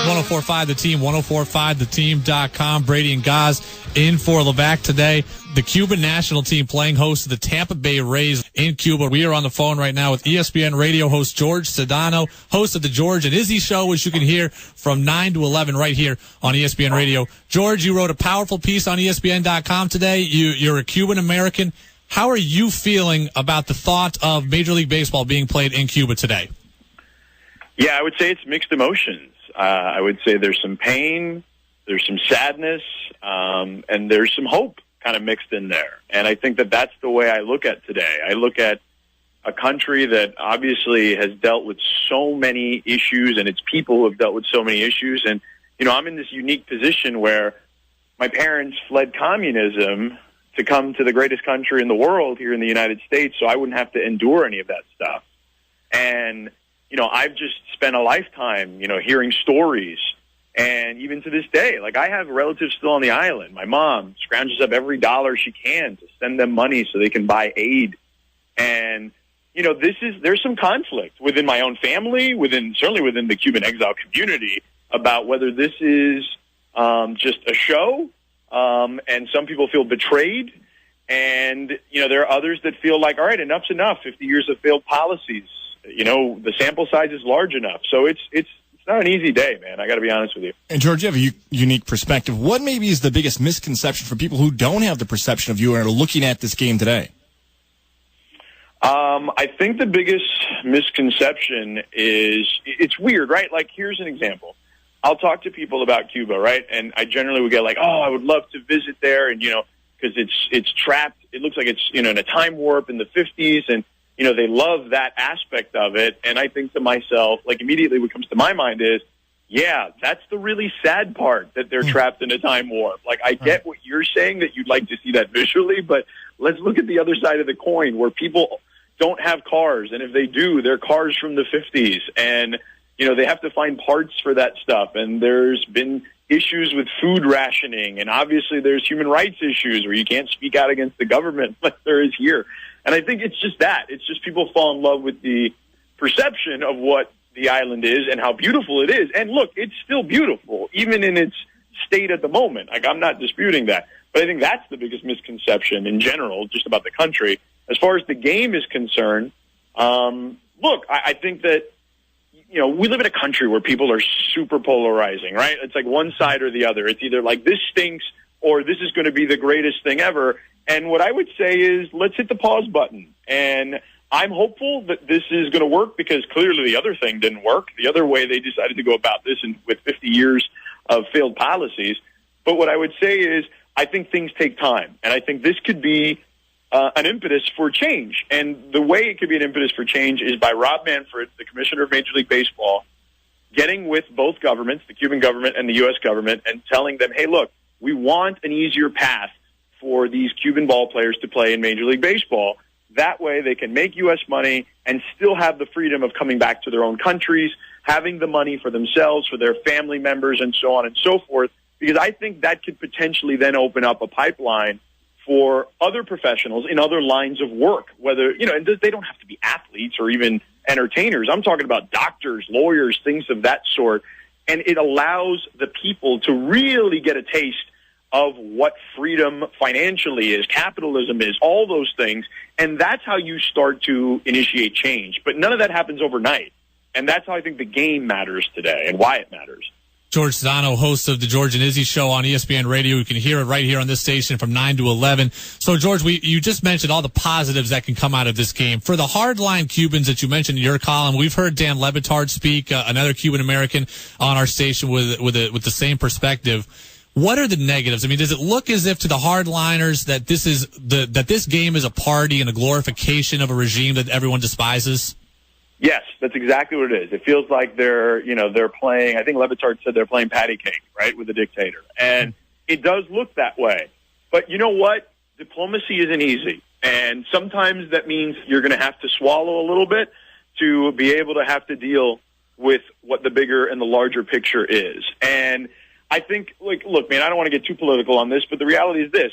1045 The Team, 1045theteam.com. Brady and Gaz in for Levac today. The Cuban national team playing host to the Tampa Bay Rays in Cuba. We are on the phone right now with ESPN radio host Jorge Sedano, host of the George and Izzy Show, which you can hear from 9 to 11 right here on ESPN Radio. George, you wrote a powerful piece on ESPN.com today. You're a Cuban American. How are you feeling about the thought of Major League Baseball being played in Cuba today? Yeah, I would say it's mixed emotions. I would say there's some pain, there's some sadness, and there's some hope kind of mixed in there. And I think that that's the way I look at today. I look at a country that obviously has dealt with so many issues, and its people who have dealt with so many issues. And, you know, I'm in this unique position where my parents fled communism to come to the greatest country in the world here in the United States, so I wouldn't have to endure any of that stuff. And, you know, I've just spent a lifetime, you know, hearing stories. And even to this day, like, I have relatives still on the island. My mom scrounges up every dollar she can to send them money so they can buy aid. And, you know, there's some conflict within my own family, certainly within the Cuban exile community, about whether this is just a show. And some people feel betrayed. And, you know, there are others that feel like, all right, enough's enough. 50 years of failed policies. You know, the sample size is large enough. So it's not an easy day, man. I got to be honest with you. And, George, you have a unique perspective. What maybe is the biggest misconception for people who don't have the perception of you and are looking at this game today? I think the biggest misconception is, it's weird, right? Like, here's an example. I'll talk to people about Cuba, right? And I generally would get like, oh, I would love to visit there. And, you know, because it's trapped. It looks like it's, you know, in a time warp in the 50s. And, you know, they love that aspect of it. And I think to myself, like, immediately what comes to my mind is, yeah, that's the really sad part, that they're trapped in a time warp. Like, I get what you're saying, that you'd like to see that visually, but let's look at the other side of the coin, where people don't have cars. And if they do, they're cars from the 50s. And, you know, they have to find parts for that stuff. And there's been issues with food rationing. And obviously there's human rights issues where you can't speak out against the government like there is here. And I think it's just that. It's just people fall in love with the perception of what the island is and how beautiful it is. And look, it's still beautiful, even in its state at the moment. Like, I'm not disputing that. But I think that's the biggest misconception in general, just about the country. As far as the game is concerned, look, I think that, you know, we live in a country where people are super polarizing, right? It's like one side or the other. It's either like, this stinks, or this is going to be the greatest thing ever. And what I would say is, let's hit the pause button. And I'm hopeful that this is going to work, because clearly the other thing didn't work. The other way they decided to go about this, and with 50 years of failed policies. But what I would say is, I think things take time. And I think this could be an impetus for change. And the way it could be an impetus for change is by Rob Manfred, the commissioner of Major League Baseball, getting with both governments, the Cuban government and the U.S. government, and telling them, hey, look, we want an easier path for these Cuban ball players to play in Major League Baseball. That way they can make U.S. money and still have the freedom of coming back to their own countries, having the money for themselves, for their family members, and so on and so forth. Because I think that could potentially then open up a pipeline for other professionals in other lines of work, whether, you know, and they don't have to be athletes or even entertainers. I'm talking about doctors, lawyers, things of that sort. And it allows the people to really get a taste of what freedom financially is, capitalism is, all those things. And that's how you start to initiate change. But none of that happens overnight. And that's how I think the game matters today and why it matters. Jorge Sedano, host of the George and Izzy Show on ESPN Radio. You can hear it right here on this station from 9 to 11. So, George, you just mentioned all the positives that can come out of this game. For the hardline Cubans that you mentioned in your column, we've heard Dan Le Batard speak, another Cuban-American on our station with the same perspective. What are the negatives? I mean, does it look as if to the hardliners that this game is a party and a glorification of a regime that everyone despises? Yes, that's exactly what it is. It feels like they're playing, I think Le Batard said they're playing patty cake, right, with a dictator. And it does look that way. But you know what? Diplomacy isn't easy. And sometimes that means you're going to have to swallow a little bit to be able to have to deal with what the bigger and the larger picture is. And I think, like, look, man, I don't want to get too political on this, but the reality is this.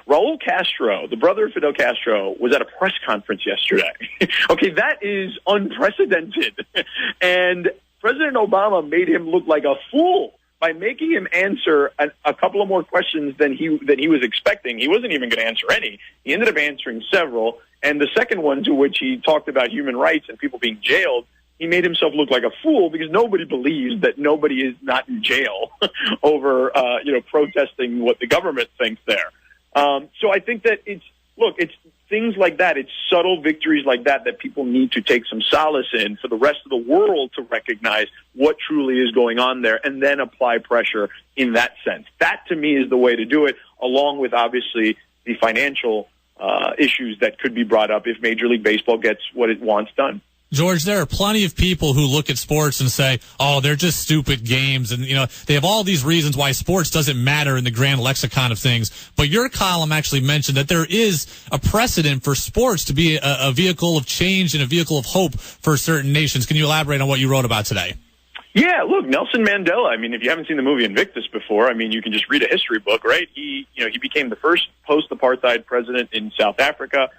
Raul Castro, the brother of Fidel Castro, was at a press conference yesterday. Okay, that is unprecedented. And President Obama made him look like a fool by making him answer a couple of more questions than he was expecting. He wasn't even going to answer any. He ended up answering several. And the second one, to which he talked about human rights and people being jailed, he made himself look like a fool because nobody believes that nobody is not in jail over, protesting what the government thinks there. So I think that it's things like that. It's subtle victories like that people need to take some solace in for the rest of the world to recognize what truly is going on there and then apply pressure in that sense. That, to me, is the way to do it, along with, obviously, the financial issues that could be brought up if Major League Baseball gets what it wants done. George, there are plenty of people who look at sports and say, oh, they're just stupid games. And, they have all these reasons why sports doesn't matter in the grand lexicon of things. But your column actually mentioned that there is a precedent for sports to be a vehicle of change and a vehicle of hope for certain nations. Can you elaborate on what you wrote about today? Yeah, look, Nelson Mandela, if you haven't seen the movie Invictus before, you can just read a history book, right? He became the first post-apartheid president in South Africa.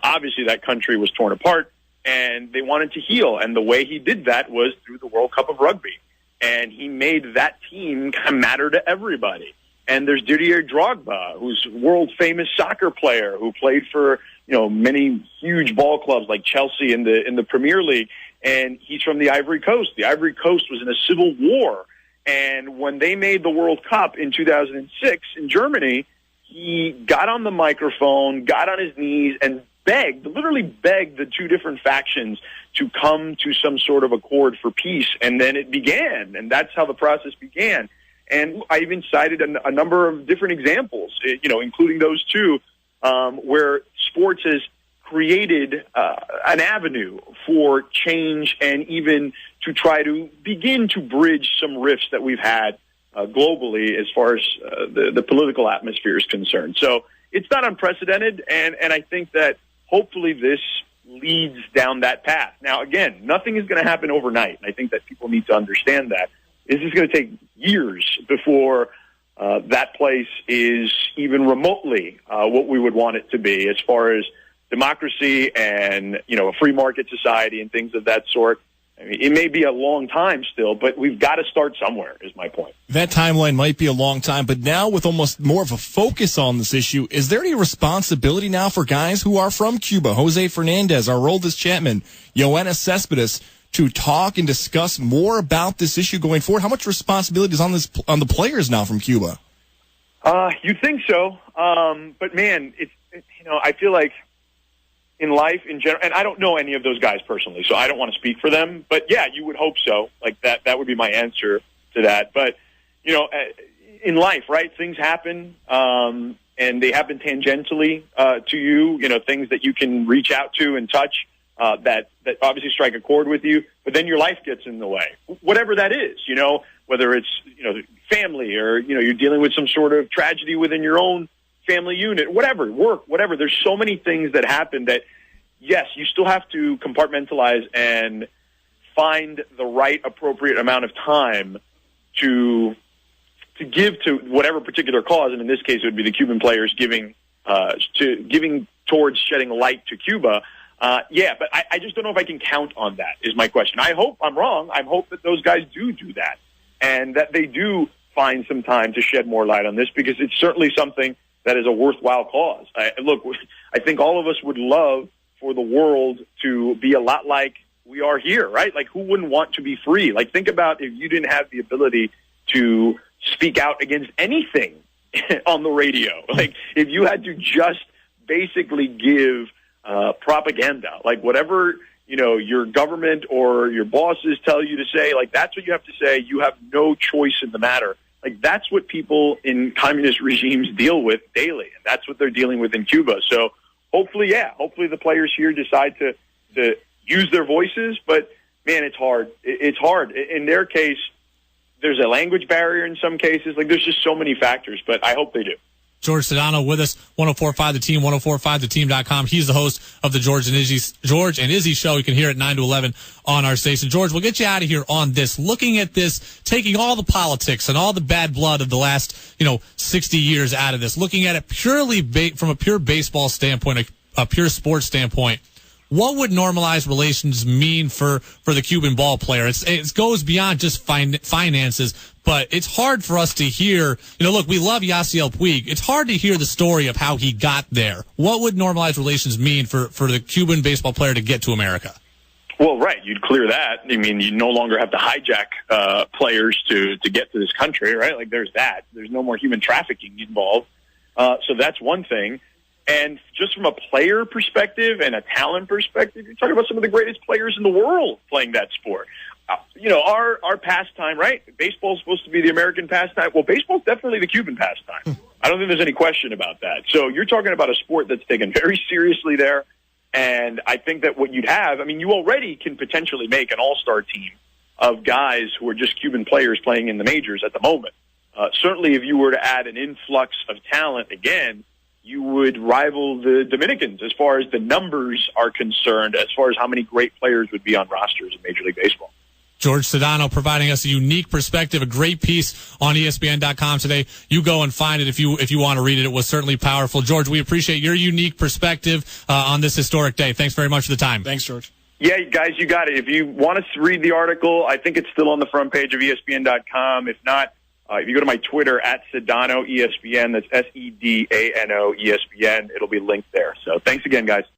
Obviously that country was torn apart. And they wanted to heal. And the way he did that was through the World Cup of Rugby. And he made that team kind of matter to everybody. And there's Didier Drogba, who's a world-famous soccer player who played for, many huge ball clubs like Chelsea in the Premier League. And he's from the Ivory Coast. The Ivory Coast was in a civil war. And when they made the World Cup in 2006 in Germany, he got on the microphone, got on his knees, and literally begged the two different factions to come to some sort of accord for peace. And then it began, and that's how the process began. And I even cited a number of different examples, including those two, where sports has created an avenue for change and even to try to begin to bridge some rifts that we've had globally as far as the political atmosphere is concerned. So it's not unprecedented, and I think that hopefully this leads down that path. Now, again, nothing is going to happen overnight, and I think that people need to understand that. This is going to take years before that place is even remotely what we would want it to be as far as democracy and, a free market society and things of that sort. It may be a long time still, but we've got to start somewhere, is my point. That timeline might be a long time, but now with almost more of a focus on this issue, is there any responsibility now for guys who are from Cuba, Jose Fernandez, Aroldis Chapman, Yoenis Cespedes, to talk and discuss more about this issue going forward? How much responsibility is on the players now from Cuba? You think so, but man, I feel like in life in general, and I don't know any of those guys personally, so I don't want to speak for them, but yeah, you would hope so. Like that would be my answer to that. But, in life, right, things happen, and they happen tangentially to you, things that you can reach out to and touch that obviously strike a chord with you, but then your life gets in the way. Whatever that is, whether it's, family or, you're dealing with some sort of tragedy within your own family unit, whatever, work, whatever. There's so many things that happen that, yes, you still have to compartmentalize and find the right appropriate amount of time to give to whatever particular cause, and in this case it would be the Cuban players giving towards shedding light to Cuba. But I just don't know if I can count on that, is my question. I hope I'm wrong. I hope that those guys do that and that they do find some time to shed more light on this, because it's certainly something that is a worthwhile cause. I think all of us would love for the world to be a lot like we are here, right? Like, who wouldn't want to be free? Like, think about if you didn't have the ability to speak out against anything on the radio. Like, if you had to just basically give propaganda, like whatever, your government or your bosses tell you to say, like, that's what you have to say. You have no choice in the matter. Like, that's what people in communist regimes deal with daily, and that's what they're dealing with in Cuba. So hopefully the players here decide to use their voices, but man, it's hard. It's hard. In their case, there's a language barrier in some cases. Like, there's just so many factors, but I hope they do. George Sedano with us, 104.5 The Team, 104.5theteam.com. He's the host of the George and Izzy Show. You can hear it 9 to 11 on our station. George, we'll get you out of here on this. Looking at this, taking all the politics and all the bad blood of the last, 60 years out of this, looking at it purely from a pure baseball standpoint, a pure sports standpoint, what would normalized relations mean for the Cuban ball player? It goes beyond just finances, but it's hard for us to hear. Look, we love Yasiel Puig. It's hard to hear the story of how he got there. What would normalized relations mean for the Cuban baseball player to get to America? Well, right. You'd clear that. I mean, you no longer have to hijack players to get to this country, right? Like, there's that. There's no more human trafficking involved. So that's one thing. And just from a player perspective and a talent perspective, you're talking about some of the greatest players in the world playing that sport. Our pastime, right? Baseball's supposed to be the American pastime. Well, baseball's definitely the Cuban pastime. I don't think there's any question about that. So you're talking about a sport that's taken very seriously there. And I think that what you'd have, I mean, you already can potentially make an all-star team of guys who are just Cuban players playing in the majors at the moment. Certainly if you were to add an influx of talent again, you would rival the Dominicans as far as the numbers are concerned, as far as how many great players would be on rosters in Major League Baseball. Jorge Sedano providing us a unique perspective, a great piece on ESPN.com today. You go and find it if you want to read it. It was certainly powerful. George, we appreciate your unique perspective on this historic day. Thanks very much for the time. Thanks, George. Yeah, guys, you got it. If you want to read the article, I think it's still on the front page of ESPN.com. If not, if you go to my Twitter, @Sedano ESPN, that's SEDANO ESPN, it'll be linked there. So thanks again, guys.